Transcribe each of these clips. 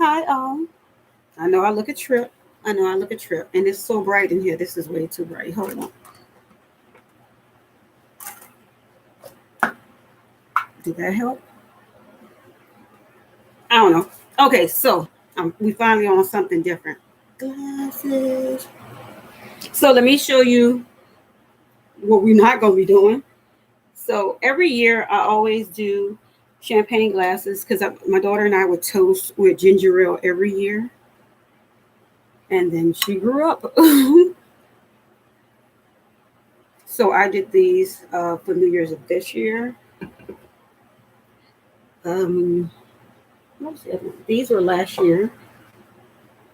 Hi, all. I know I look a trip. I know I look a trip. And it's so bright in here. This is way too bright. Hold on. Did that help? I don't know. Okay, so we finally on something different. Glasses. So let me show you what we're not going to be doing. So every year I always do champagne glasses because my daughter and I would toast with ginger ale every year. And then she grew up. So I did these for New Year's of this year. What was the other one? These were last year.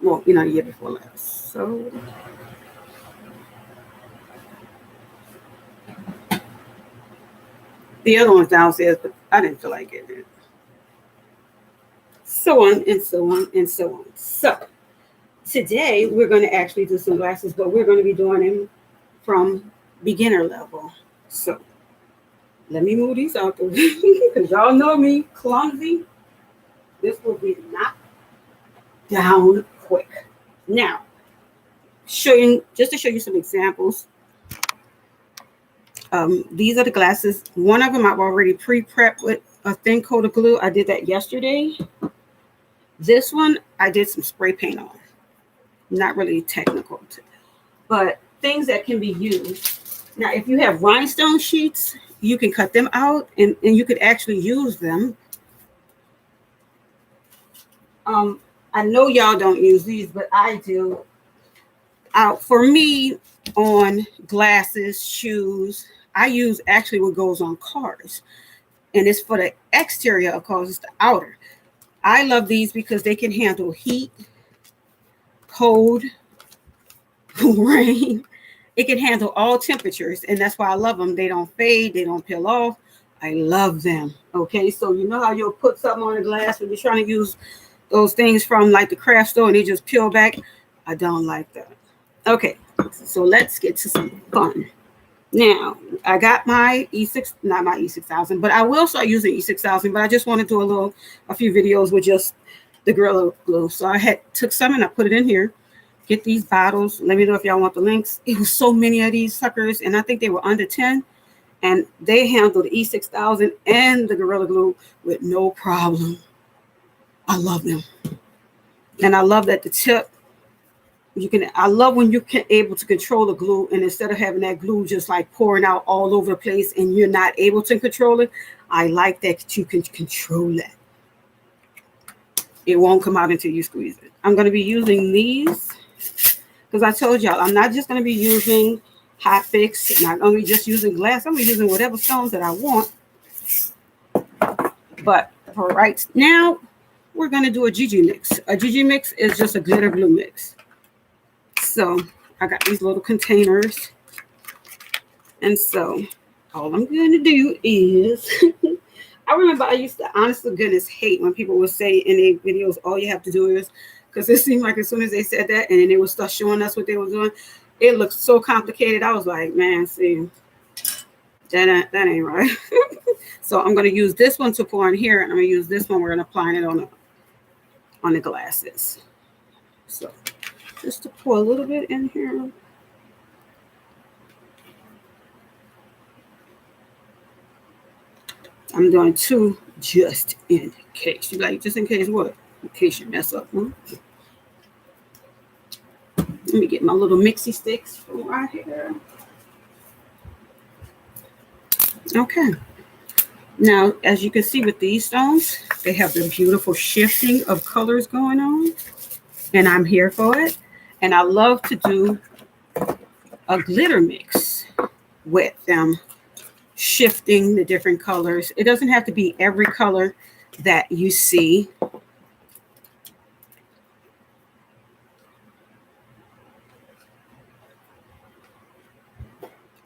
Well, the year before last. So the other one's downstairs, but I didn't feel like getting it. So on and so on and so on. So today we're going to actually do some glasses, but we're going to be doing them from beginner level. So let me move these out the way because y'all know me, clumsy. This will be knocked down quick. Now, just to show you some examples. These are the glasses. One of them I've already pre-prepped with a thin coat of glue. I did that yesterday. This one I did some spray paint on. Not really technical, but things that can be used. Now, if you have rhinestone sheets, you can cut them out and you could actually use them. I know y'all don't use these, but I do. For me, on glasses, shoes, I use actually what goes on cars. And it's for the exterior of cars, it's the outer. I love these because they can handle heat, cold, rain. It can handle all temperatures. And that's why I love them. They don't fade. They don't peel off. I love them. Okay, so you know how you'll put something on a glass when you're trying to use those things from like the craft store and they just peel back? I don't like that. Okay, so let's get to some fun. Now, I got my not my E6000, but I will start using E6000, but I just want to do a few videos with just the Gorilla Glue. So I took some and I put it in here. Get these bottles. Let me know if y'all want the links. It was so many of these suckers, and I think they were under 10, and they handled the E6000 and the Gorilla Glue with no problem. I love them. And I love that the tip, I love when you can able to control the glue, and instead of having that glue just like pouring out all over the place and you're not able to control it, I like that you can control that. It won't come out until you squeeze it. I'm going to be using these because I told y'all I'm not just going to be using hot fix, not going to be just using glass. I'm going to be using whatever stones that I want. But for right now, we're going to do a GG mix. A GG mix is just a glitter glue mix. So I got these little containers. And so all I'm going to do is, I remember I used to, honest to goodness, hate when people would say in their videos, all you have to do is, because it seemed like as soon as they said that and then they would start showing us what they were doing, it looked so complicated. I was like, man, see, that ain't right. So I'm going to use this one to pour in here, and I'm going to use this one. We're going to apply it on the glasses. So just to pour a little bit in here. I'm doing 2 just in case. You like, just in case what? In case you mess up. Let me get my little mixy sticks from right here. Okay. Now, as you can see with these stones, they have the beautiful shifting of colors going on. And I'm here for it. And I love to do a glitter mix with them, shifting the different colors. It doesn't have to be every color that you see.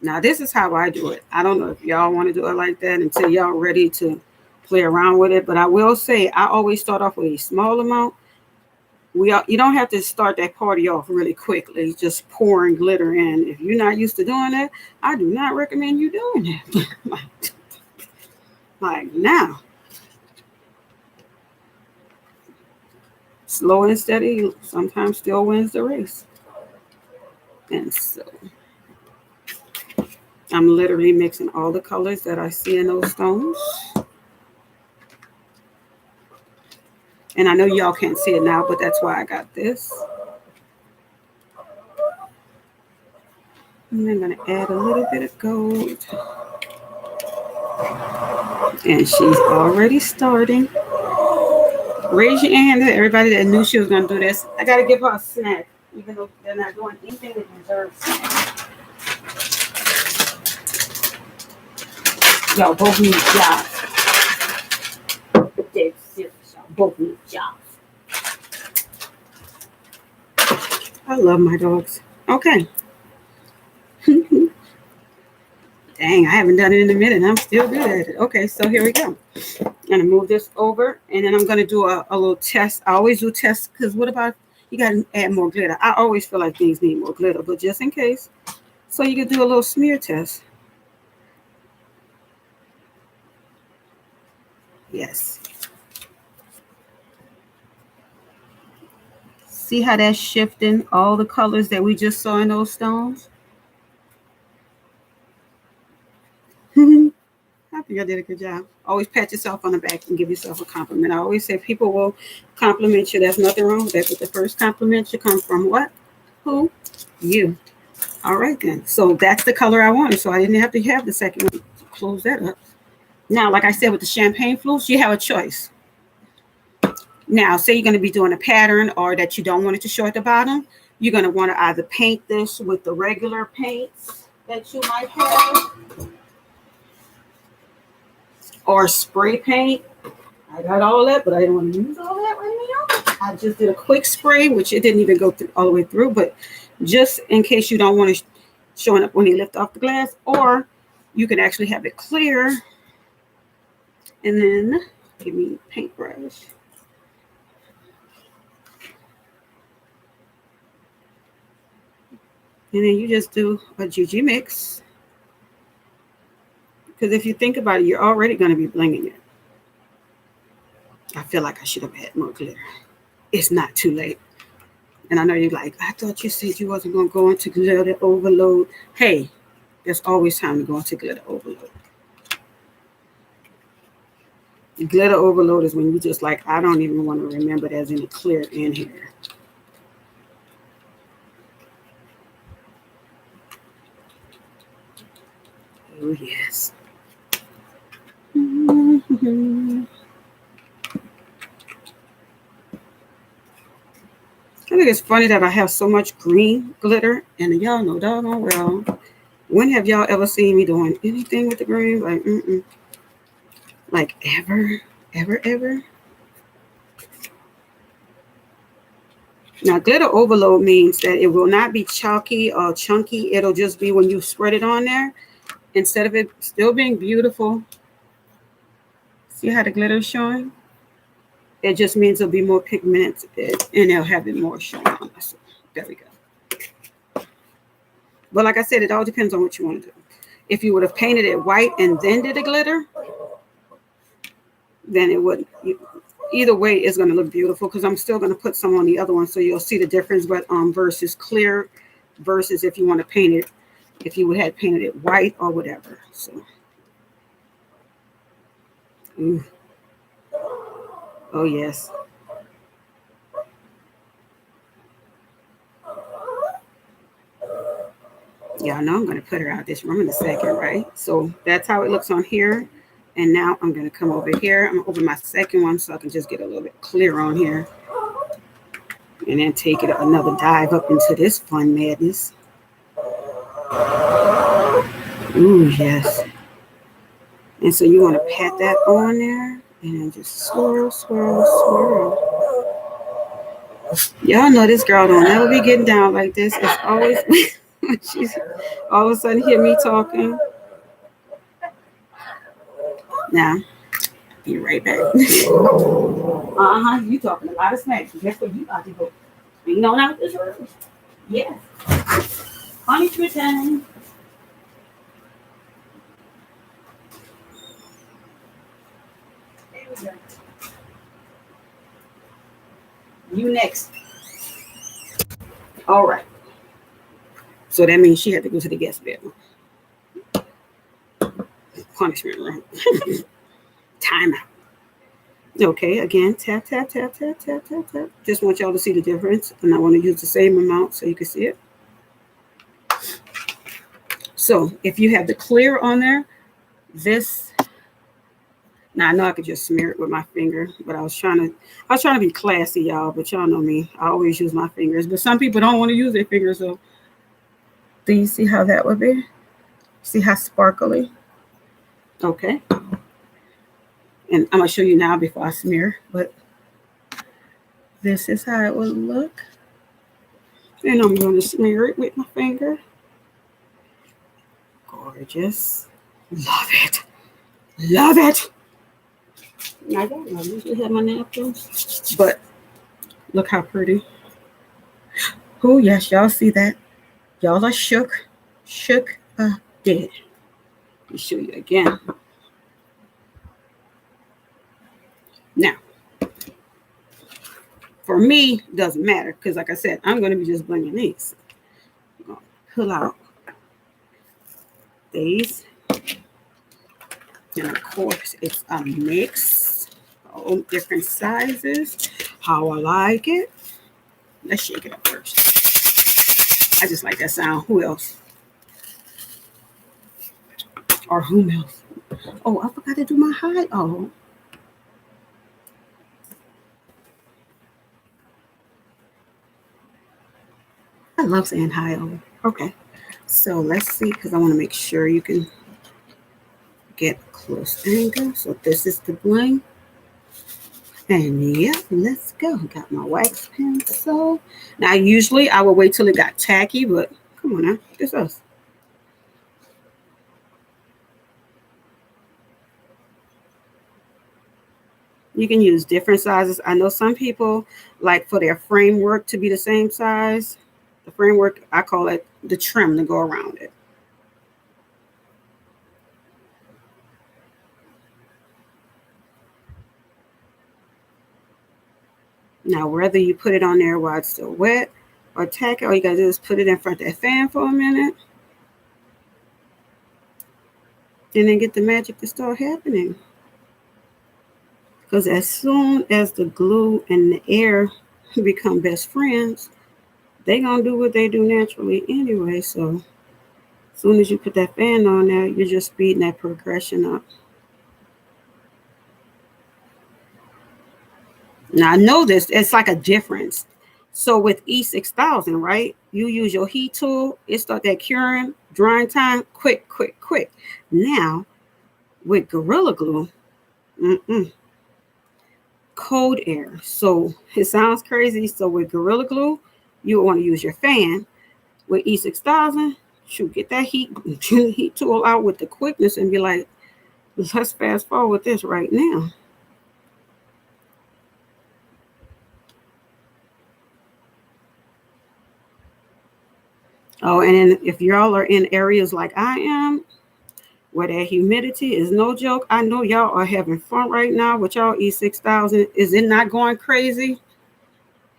Now, this is how I do it. I don't know if y'all want to do it like that until y'all ready to play around with it. But I will say I always start off with a small amount. You don't have to start that party off really quickly, just pouring glitter in. If you're not used to doing that, I do not recommend you doing that. Like now. Slow and steady sometimes still wins the race. And so I'm literally mixing all the colors that I see in those stones. And I know y'all can't see it now, but that's why I got this. And I'm going to add a little bit of gold. And she's already starting. Raise your hand to everybody that knew she was going to do this. I got to give her a snack, even though they're not doing anything that deserves snacks. Y'all both need jobs. Dead serious, y'all both need jobs. I love my dogs. Okay. Dang, I haven't done it in a minute. I'm still good at it. Okay, so here we go. I'm going to move this over, and then I'm going to do a little test. I always do tests, because what about you got to add more glitter? I always feel like things need more glitter, but just in case. So you can do a little smear test. Yes. See how that's shifting all the colors that we just saw in those stones? I think I did a good job. Always pat yourself on the back and give yourself a compliment. I always say people will compliment you. There's nothing wrong with that. But the first compliment should come from what? Who? You. All right, then. So that's the color I wanted. So I didn't have to have the second one. Close that up. Now, like I said, with the champagne flutes, you have a choice. Now, say you're going to be doing a pattern or that you don't want it to show at the bottom. You're going to want to either paint this with the regular paints that you might have, or spray paint. I got all that, but I didn't want to use all that right now. I just did a quick spray, which it didn't even go through all the way through, but just in case you don't want it showing up when you lift off the glass, or you can actually have it clear. And then give me a paintbrush. And then you just do a GG mix. Because if you think about it, you're already going to be blinging it. I feel like I should have had more glitter. It's not too late. And I know you're like, I thought you said you wasn't going to go into glitter overload. Hey, there's always time to go into glitter overload. Glitter overload is when you just like, I don't even want to remember there's any clear in here. Oh, yes. Mm-hmm. I think it's funny that I have so much green glitter, and y'all know doggone well, when have y'all ever seen me doing anything with the green? Like, like ever, ever, ever? Now, glitter overload means that it will not be chalky or chunky. It'll just be when you spread it on there, instead of it still being beautiful. See how the glitter is showing? It just means it'll be more pigmented, and it'll have it more showing on us. There we go. But like I said, it all depends on what you want to do. If you would have painted it white and then did the glitter, then it would. Either way, it's going to look beautiful, because I'm still going to put some on the other one, so you'll see the difference. But versus clear, versus if you want to paint it, if you had painted it white or whatever. So, oh yes. Yeah, I know I'm going to put her out this room in a second, right? So that's how it looks on here. And now I'm going to come over here. I'm going to open my second one so I can just get a little bit clear on here. And then take it another dive up into this fun madness. Ooh, yes. And so you want to pat that on there and then just swirl, swirl, swirl. Y'all know this girl don't ever be getting down like this. It's always she's all of a sudden hear me talking. Now, be right back. You talking a lot of smack. Guess what you about to go? You know out this room? Yes. Punishment time. There we go. You next. All right. So that means she had to go to the guest bedroom. Punishment room. Time out. Okay, again, tap, tap, tap, tap, tap, tap, tap. Just want y'all to see the difference. And I want to use the same amount so you can see it. So if you have the clear on there, this, now I know I could just smear it with my finger, but I was trying to be classy, y'all, but y'all know me. I always use my fingers, but some people don't want to use their fingers, so do you see how that would be? See how sparkly? Okay. And I'm going to show you now before I smear, but this is how it would look. And I'm going to smear it with my finger. Gorgeous. Love it. Love it. I don't know. I usually have my napkins, but look how pretty. Oh, yes, y'all see that? Y'all are shook. Shook dead. Let me show you again. Now, for me, it doesn't matter because, like I said, I'm going to be just blending these. I'm going to pull out these. And, of course, it's a mix. All different sizes. How I like it. Let's shake it up first. I just like that sound. Who else? Or whom else? Oh, I forgot to do my high. Oh. I love saying hi over. Okay. So let's see, because I want to make sure you can get a close angle. So this is the bling. And yeah, let's go. Got my wax pencil. Now, usually I would wait till it got tacky, but come on now. It's us. You can use different sizes. I know some people like for their framework to be the same size. The framework, I call it the trim to go around it. Now, whether you put it on there while it's still wet or tack it, all you got to do is put it in front of that fan for a minute. And then get the magic to start happening. Because as soon as the glue and the air become best friends, they're going to do what they do naturally anyway. So as soon as you put that fan on there, you're just speeding that progression up. Now, I know this. It's like a difference. So with E6000, right, you use your heat tool. It starts that curing, drying time, quick, quick, quick. Now, with Gorilla Glue, cold air. So it sounds crazy. So with Gorilla Glue, you want to use your fan. With E6000, shoot, get that heat tool out with the quickness and be like, let's fast forward this right now. Oh, and then if y'all are in areas like I am, where that humidity is no joke, I know y'all are having fun right now with y'all E6000. Is it not going crazy?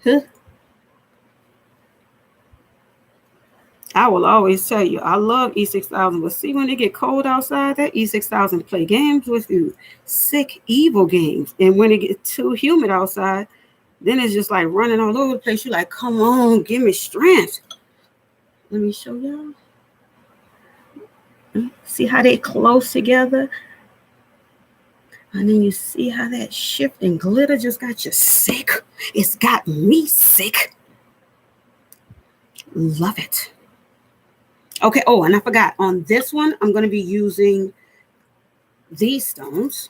Huh? I will always tell you, I love E6000, but see, when it get cold outside, that E6000 play games with you, sick, evil games. And when it gets too humid outside, then it's just like running all over the place. You're like, come on, give me strength. Let me show y'all. See how they close together? And then you see how that shifting glitter just got you sick. It's got me sick. Love it. Okay, oh, and I forgot. On this one, I'm going to be using these stones.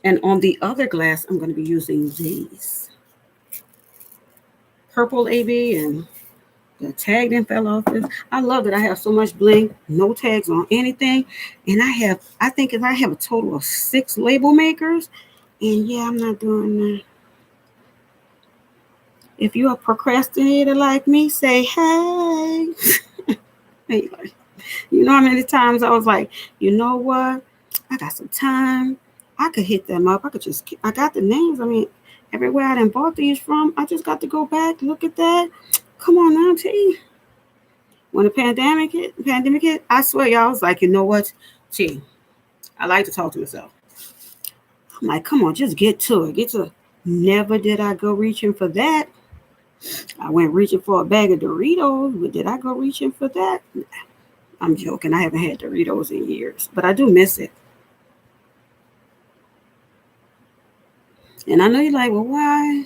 And on the other glass, I'm going to be using these. Purple AB, and the tag then fell off this. I love that I have so much bling, no tags on anything. And I think I have a total of 6 label makers. And yeah, I'm not doing that. If you're a procrastinator like me, say, hey. Anyway, you know how many times I was like, you know what? I got some time. I could hit them up. I got the names. I mean, everywhere I done bought these from, I just got to go back, look at that. Come on now, T. When the pandemic hit, I swear y'all was like, you know what, T, I like to talk to myself. I'm like, come on, just get to it. Get to it. Never did I go reaching for that. I went reaching for a bag of Doritos, but did I go reaching for that? I'm joking. I haven't had Doritos in years, but I do miss it. And I know you're like, well, why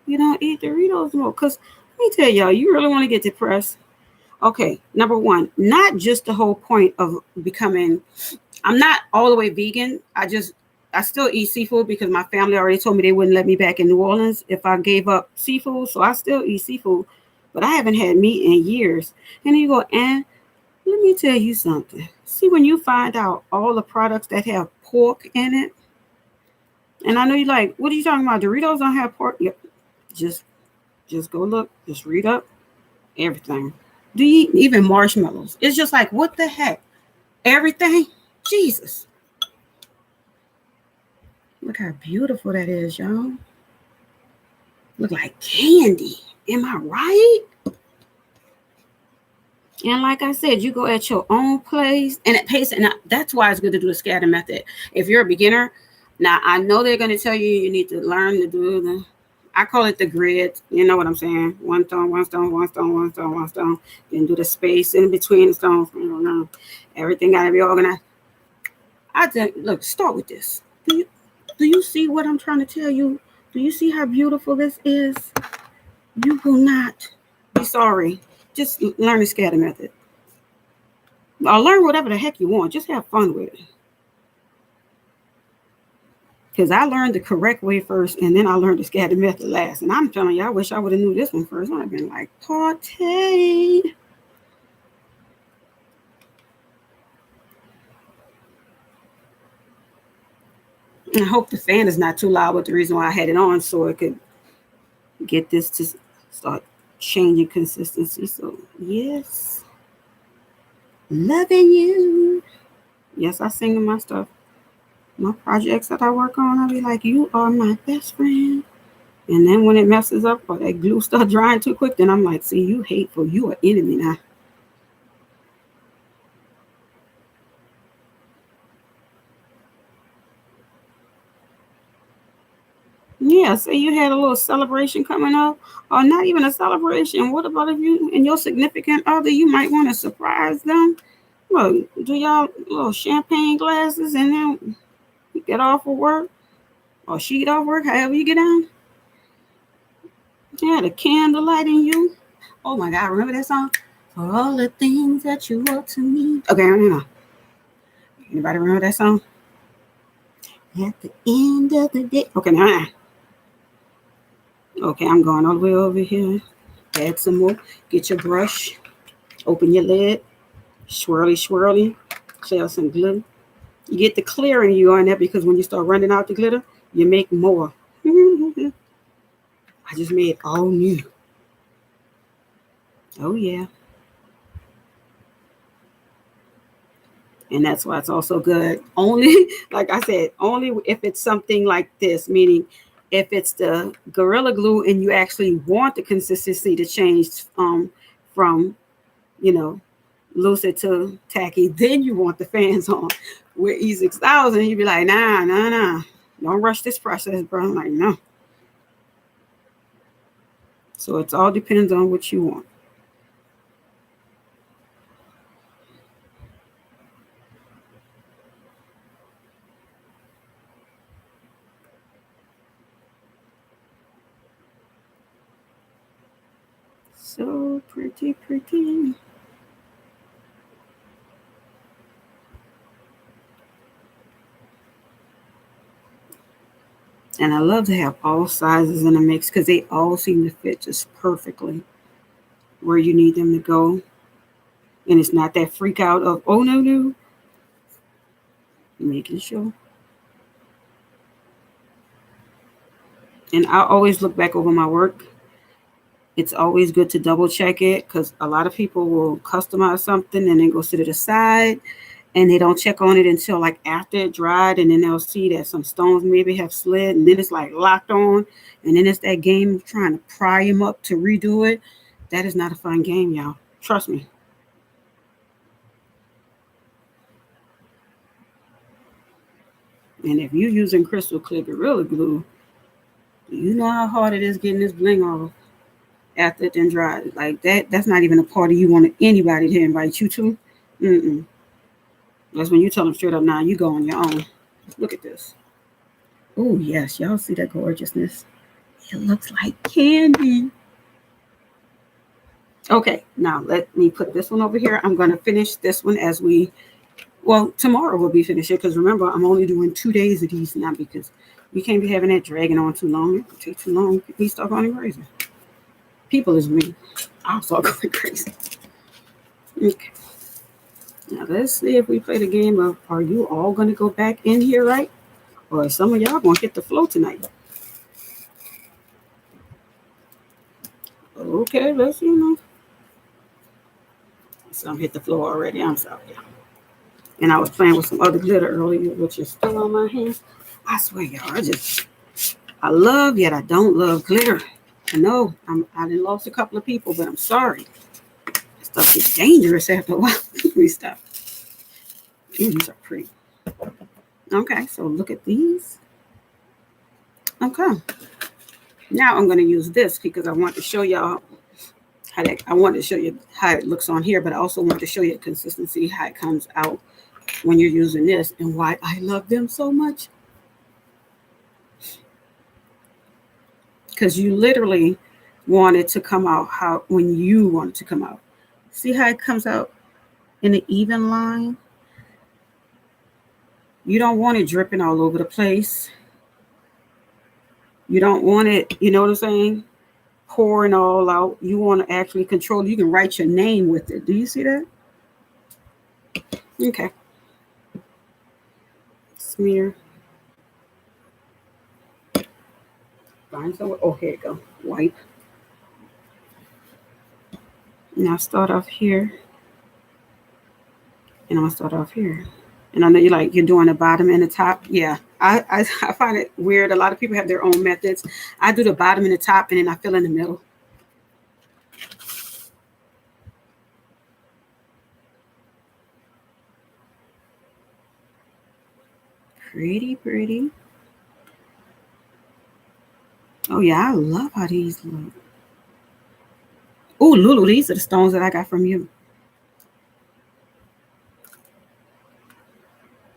you don't eat Doritos more? Because let me tell y'all, you really want to get depressed. Okay, number one, not just the whole point of becoming, I'm not all the way vegan. I still eat seafood because my family already told me they wouldn't let me back in New Orleans if I gave up seafood. So I still eat seafood, but I haven't had meat in years. And you go, and let me tell you something. See, when you find out all the products that have pork in it, and I know you're like, what are you talking about? Doritos don't have pork. Yep. Just go look. Just read up everything. Do you eat even marshmallows? It's just like, what the heck? Everything? Jesus. Look how beautiful that is, y'all. Look like candy. Am I right? And like I said, you go at your own pace and at pace, and that's why it's good to do the scatter method. If you're a beginner, now I know they're going to tell you need to learn to do I call it the grid. You know what I'm saying? One stone, one stone, one stone, one stone, one stone. Then do the space in between the stones. I don't know. Everything got to be organized. I think, look, start with this. Do you see what I'm trying to tell you? Do you see how beautiful this is? You will not be sorry. Just learn the scatter method. Or learn whatever the heck you want. Just have fun with it. Because I learned the correct way first, and then I learned the scatter method last. And I'm telling you, I wish I would have knew this one first. I'd have been like, party. I hope the fan is not too loud, but the reason why I had it on so it could get this to start changing consistency. So, yes. Loving you. Yes, I sing in my stuff. My projects that I work on, I'll be like, you are my best friend. And then when it messes up or that glue start drying too quick, then I'm like, see, you hateful. You are enemy now. Yeah, say you had a little celebration coming up, or not even a celebration. What about if you and your significant other, you might want to surprise them? Well, do y'all little champagne glasses and then you get off of work or she get off work, however you get on. Yeah, the candlelight in you. Oh my God, remember that song? For all the things that you were to me. Okay, I don't know. Anybody remember that song? At the end of the day. Okay, now. Okay, I'm going all the way over here. Add some more. Get your brush. Open your lid. Swirly, swirly. Clear some glue. You get the clearing you on there because when you start running out the glitter, you make more. I just made all new. Oh, yeah. And that's why it's also good. Only, like I said, only if it's something like this, meaning if it's the Gorilla Glue and you actually want the consistency to change from, lucid to tacky, then you want the fans on. With E6000, you'd be like, nah. Don't rush this process, bro. I'm like, no. So it all depends on what you want. So pretty. And I love to have all sizes in a mix because they all seem to fit just perfectly where you need them to go. And it's not that freak out of, oh, no. Making sure. And I always look back over my work. It's always good to double check it because a lot of people will customize something and then go sit it aside and they don't check on it until like after it dried, and then they'll see that some stones maybe have slid, and then it's like locked on, and then it's that game of trying to pry them up to redo it. That is not a fun game, y'all. Trust me. And if you're using crystal clear Gorilla Glue, you know how hard it is getting this bling off after it then dries. Like that's not even a party you want anybody to invite you to. Mm-mm. That's when you tell them straight up, now you go on your own. Look at this. Oh, yes. Y'all see that gorgeousness? It looks like candy. Okay, now let me put this one over here. I'm going to finish this one as tomorrow we'll be finishing, because remember, I'm only doing 2 days of these now, because we can't be having that dragging on too long. It take too long. We start going crazy. People is me. I'll start going crazy. Okay. Now let's see if we play the game of, are you all going to go back in here, right? Or some of y'all going to hit the flow tonight. Okay, let's see now. Some hit the floor already. I'm sorry. And I was playing with some other glitter earlier, which is still on my hands. I swear, y'all, I love, yet I don't love glitter. I know I done lost a couple of people, but I'm sorry. Stuff gets dangerous after a while. We stop. Ooh, these are pretty. Okay, so look at these. Okay. Now I'm going to use this because I want to show y'all I want to show you how it looks on here, but I also want to show you the consistency, how it comes out when you're using this, and why I love them so much. Because you literally want it to come out when you want it to come out. See how it comes out in an even line? You don't want it dripping all over the place. You don't want it, you know what I'm saying, pouring all out. You want to actually control. You can write your name with it. Do you see that? Okay. Smear. Find somewhere. Oh, here you go. Wipe. Now start off here. And I'm going to start off here. And I know you're doing the bottom and the top. Yeah. I find it weird. A lot of people have their own methods. I do the bottom and the top, and then I fill in the middle. Pretty, pretty. Oh, yeah, I love how these look. Oh, Lulu, these are the stones that I got from you.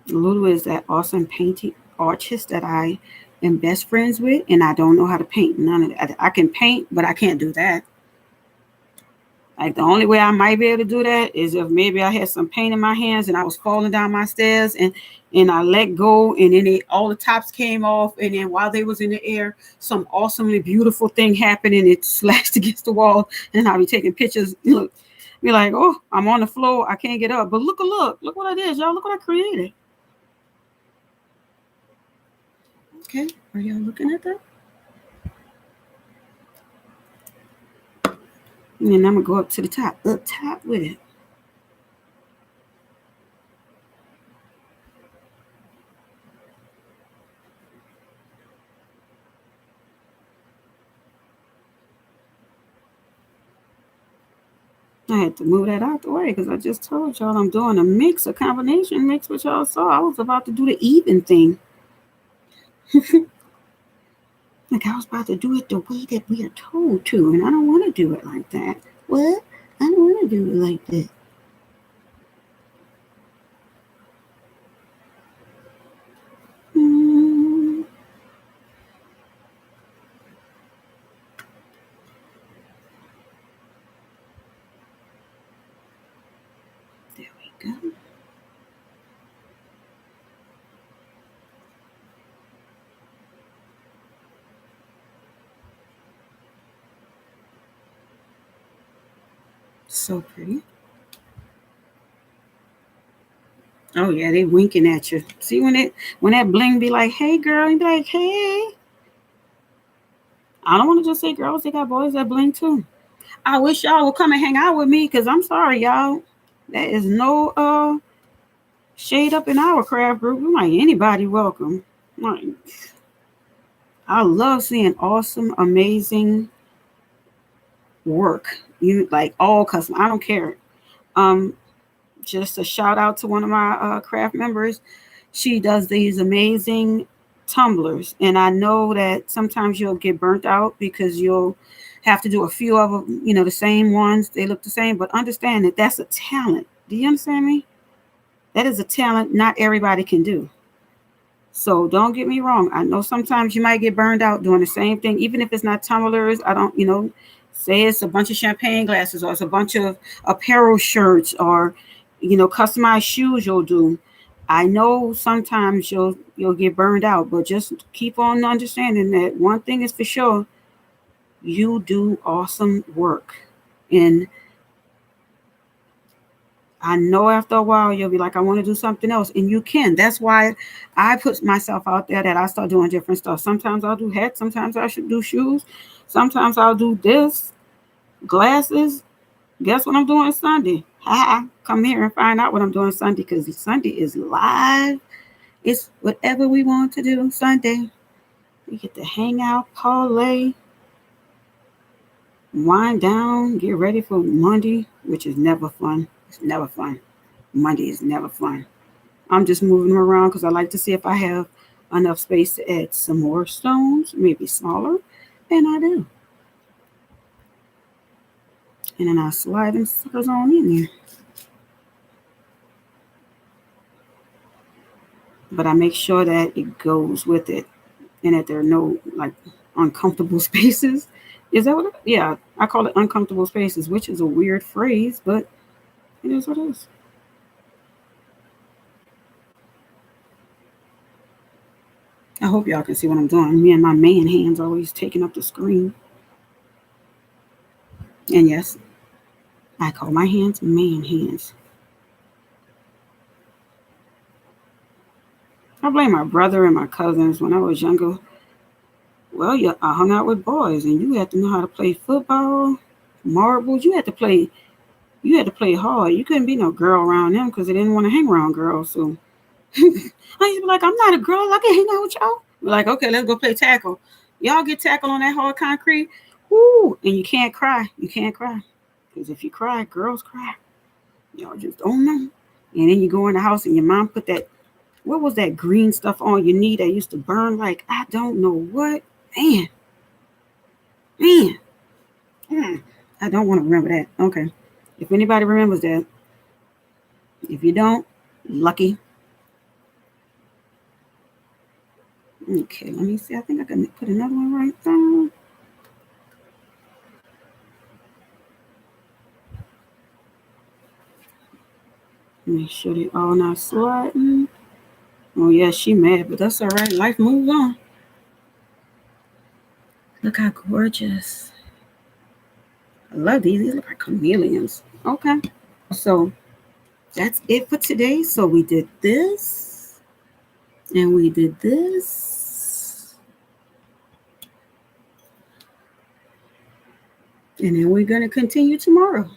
Lulu is that awesome painting artist that I am best friends with, and I don't know how to paint. None of that. I can paint, but I can't do that. Like, the only way I might be able to do that is if maybe I had some paint in my hands and I was falling down my stairs and I let go, and then all the tops came off, and then while they was in the air, some awesomely beautiful thing happened and it slashed against the wall, and I'll be taking pictures. Look, be like, oh, I'm on the floor, I can't get up. But look what I did, y'all. Look what I created. Okay, are y'all looking at that? And then I'm going to go up to the top with it. I had to move that out the way because I just told y'all I'm doing a combination mix, which y'all saw. I was about to do the even thing. Like, I was about to do it the way that we are told to, and I don't want to do it like that. What? I don't want to do it like that. There we go. So pretty. Oh yeah, they winking at you. See when that bling be like, hey girl, you be like, hey. I don't want to just say girls, they got boys that bling too. I wish y'all would come and hang out with me, because I'm sorry, y'all. There is no shade up in our craft group. I'm like, anybody welcome. Like, I love seeing awesome, amazing work. You like all custom. I don't care. Um, just a shout out to one of my craft members. She does these amazing tumblers, and I know that sometimes you'll get burnt out because you'll have to do a few of them, the same ones. They look the same, but understand that that's a talent. Do you understand me? That is a talent not everybody can do. So don't get me wrong. I know sometimes you might get burned out doing the same thing, even if it's not tumblers. I don't, say it's a bunch of champagne glasses or it's a bunch of apparel shirts or, customized shoes you'll do. I know sometimes you'll get burned out, but just keep on understanding that one thing is for sure, you do awesome work. And I know after a while you'll be like, I want to do something else. And you can. That's why I put myself out there that I start doing different stuff. Sometimes I'll do hats. Sometimes I should do shoes. Sometimes I'll do this, glasses. Guess what I'm doing Sunday? Come here and find out what I'm doing Sunday because Sunday is live. It's whatever we want to do Sunday. We get to hang out, parlay, wind down, get ready for Monday, which is never fun. It's never fun. Monday is never fun. I'm just moving them around because I like to see if I have enough space to add some more stones, maybe smaller, and I do. And then I slide them suckers on in there. But I make sure that it goes with it and that there are no like uncomfortable spaces. Is that what yeah, I call it uncomfortable spaces, which is a weird phrase, but it is what it is. I hope y'all can see what I'm doing. Me and my man hands always taking up the screen. And yes, I call my hands man hands. I blame my brother and my cousins when I was younger. Well, yeah, I hung out with boys, and you had to know how to play football, marbles. You had to play hard. You couldn't be no girl around them because they didn't want to hang around girls. So I used to be like, I'm not a girl. I can hang out with y'all. We're like, okay, let's go play tackle. Y'all get tackle on that hard concrete. Woo! And you can't cry. You can't cry. Because if you cry, girls cry. Y'all just don't know. And then you go in the house and your mom put that, what was that green stuff on your knee that used to burn like, I don't know what? Man. Man. Mm. I don't want to remember that. Okay. If anybody remembers that, if you don't, lucky. Okay, let me see. I think I can put another one right there. Make sure they all not sliding. Oh yeah, she mad, but that's all right. Life moves on. Look how gorgeous. I love these. These look like chameleons. Okay. So that's it for today. So we did this and we did this. And then we're going to continue tomorrow.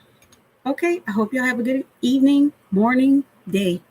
Okay. I hope y'all have a good evening, morning, day.